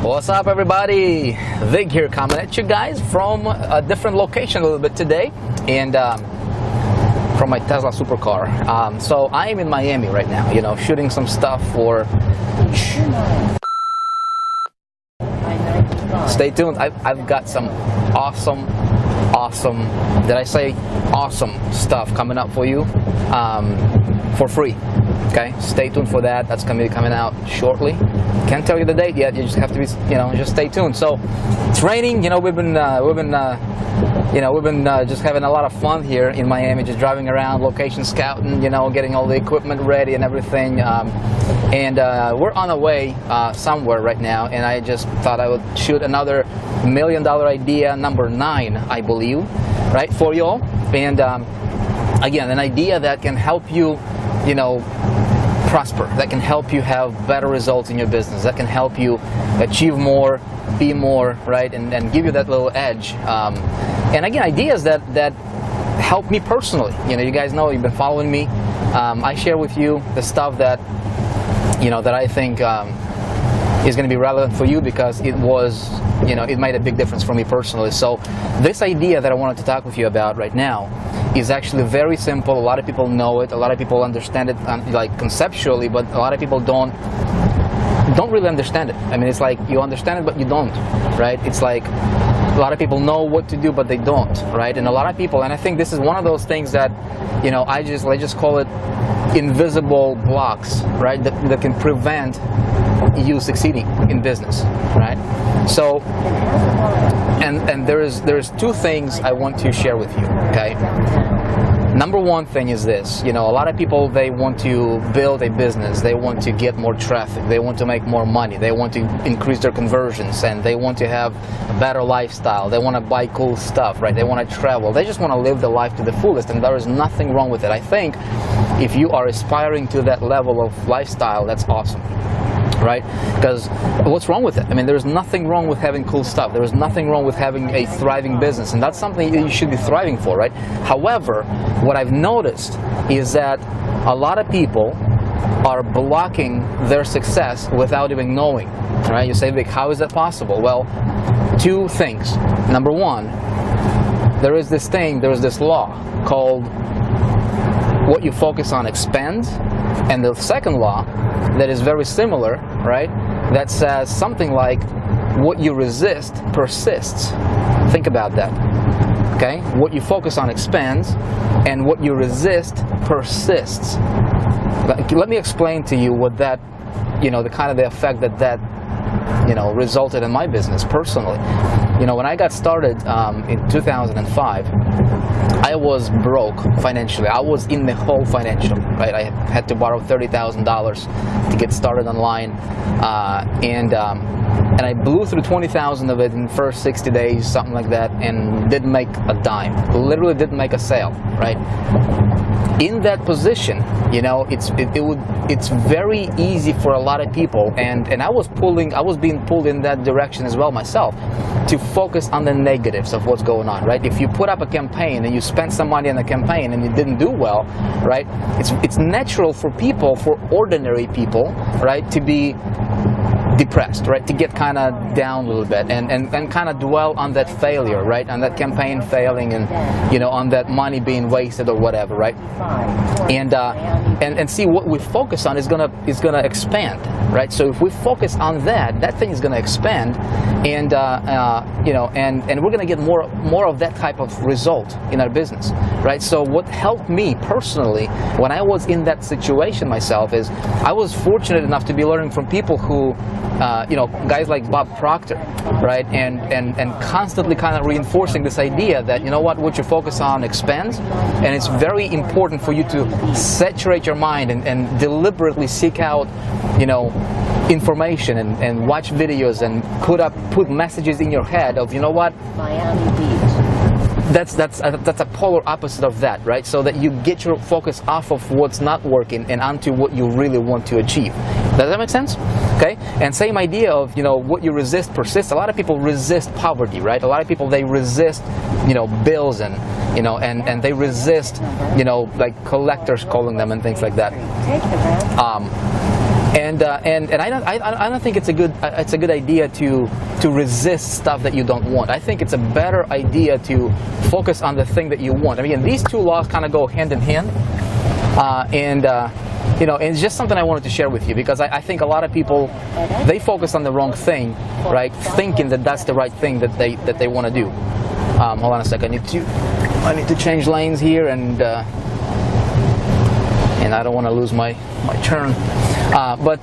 What's up, everybody? Vig here, coming at you guys from a different location a little bit today, and from my Tesla supercar. So I am in Miami right now, shooting some stuff for. Stay tuned. I've got some awesome, did I say awesome stuff coming up for you for free. Okay, stay tuned for that. That's gonna be coming out shortly. Can't tell you the date yet. You just have to be, just stay tuned. So it's raining. We've been just having a lot of fun here in Miami, just driving around, location scouting, getting all the equipment ready and everything. And we're on our way somewhere right now. And I just thought I would shoot another $1 million idea, number 9, I believe, right, for y'all. And again, an idea that can help you, prosper, that can help you have better results in your business, that can help you achieve more, be more, right, and give you that little edge. And again, ideas that help me personally. You guys know, you've been following me. I share with you the stuff that that I think is going to be relevant for you, because it was, it made a big difference for me personally. So this idea that I wanted to talk with you about right now is actually very simple. A lot of people know it. A lot of people understand it, like conceptually, but a lot of people don't really understand it. I mean, it's like you understand it, but you don't, right? It's like a lot of people know what to do, but they don't, right? And a lot of people, and I think this is one of those things that, I just call it invisible blocks, right? That can prevent you succeeding in business, right? So, and there's 2 things I want to share with you, okay? Number 1 thing is this, a lot of people, they want to build a business, they want to get more traffic, they want to make more money, they want to increase their conversions, and they want to have a better lifestyle, they want to buy cool stuff, right? They want to travel, they just want to live the life to the fullest, and there is nothing wrong with it. I think if you are aspiring to that level of lifestyle, that's awesome. Right? Because what's wrong with it? I mean, there's nothing wrong with having cool stuff. There is nothing wrong with having a thriving business, and that's something you should be thriving for, right? However, what I've noticed is that a lot of people are blocking their success without even knowing, right? You say, Vic, how is that possible? Well, 2 things. Number 1, there is this law called what you focus on expands, and the second law that is very similar, right, that says something like what you resist persists. Think about that, okay? What you focus on expands, and what you resist persists. Let me explain to you what that, the kind of the effect that resulted in my business personally. When I got started in 2005, I was broke financially. I was in the hole financially, right? I had to borrow $30,000 to get started online, and I blew through 20,000 of it in the first 60 days, something like that, and didn't make a dime. Literally didn't make a sale, right? In that position, it's very easy for a lot of people, and I was being pulled in that direction as well myself, to focus on the negatives of what's going on, right? If you put up a campaign and you spent some money on the campaign and it didn't do well, right? It's natural for people, for ordinary people, right, to be depressed, right, to get kind of down a little bit and kind of dwell on that failure, right, on that campaign failing, and on that money being wasted or whatever, right? And see, what we focus on is gonna expand, right? So if we focus on that thing is gonna expand, and and we're gonna get more of that type of result in our business, right? So what helped me personally when I was in that situation myself is I was fortunate enough to be learning from people who guys like Bob Proctor, right, and constantly kind of reinforcing this idea that what you focus on expands, and it's very important for you to saturate your mind and deliberately seek out information and watch videos and put messages in your head of Miami Beach. That's a polar opposite of that, right? So that you get your focus off of what's not working and onto what you really want to achieve. Does that make sense? Okay? And same idea of, what you resist persists. A lot of people resist poverty, right? A lot of people, they resist, bills and, and they resist, like collectors calling them and things like that. And I don't think it's a good idea to resist stuff that you don't want. I think it's a better idea to focus on the thing that you want. I mean, these two laws kind of go hand in hand, you know, and it's just something I wanted to share with you, because I think a lot of people, they focus on the wrong thing, right? Thinking that that's the right thing that they want to do. Hold on a second. I need to change lanes here, and I don't want to lose my turn. But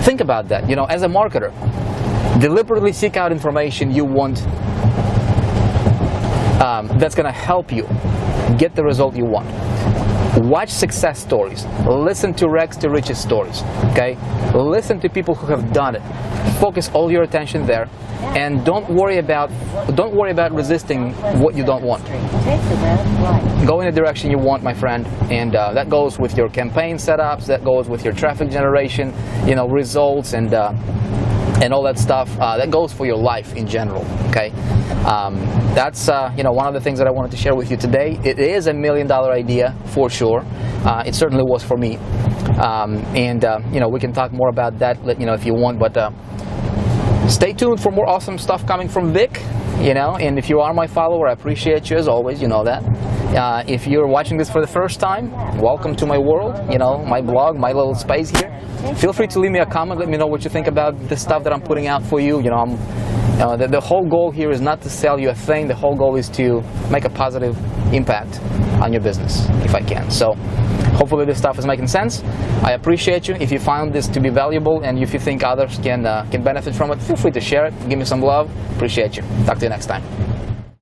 think about that. You know, as a marketer, deliberately seek out information you want that's going to help you get the result you want. Watch success stories. Listen to Rex to Riches stories. Okay? Listen to people who have done it. Focus all your attention there, and don't worry about resisting what you don't want. Go in the direction you want, my friend, and that goes with your campaign setups. That goes with your traffic generation, you know, results, and all that stuff. That goes for your life in general. Okay, that's you know, one of the things that I wanted to share with you today. It is $1 million idea for sure. It certainly was for me. You know, we can talk more about that, you know, if you want. But stay tuned for more awesome stuff coming from Vic. You know, and if you are my follower, I appreciate you as always. You know that. If you're watching this for the first time, welcome to my world. You know, my blog, my little space here. Feel free to leave me a comment. Let me know what you think about the stuff that I'm putting out for you. You know, the whole goal here is not to sell you a thing. The whole goal is to make a positive impact on your business, if I can. So hopefully this stuff is making sense. I appreciate you. If you found this to be valuable, and if you think others can benefit from it, feel free to share it. Give me some love. Appreciate you. Talk to you next time.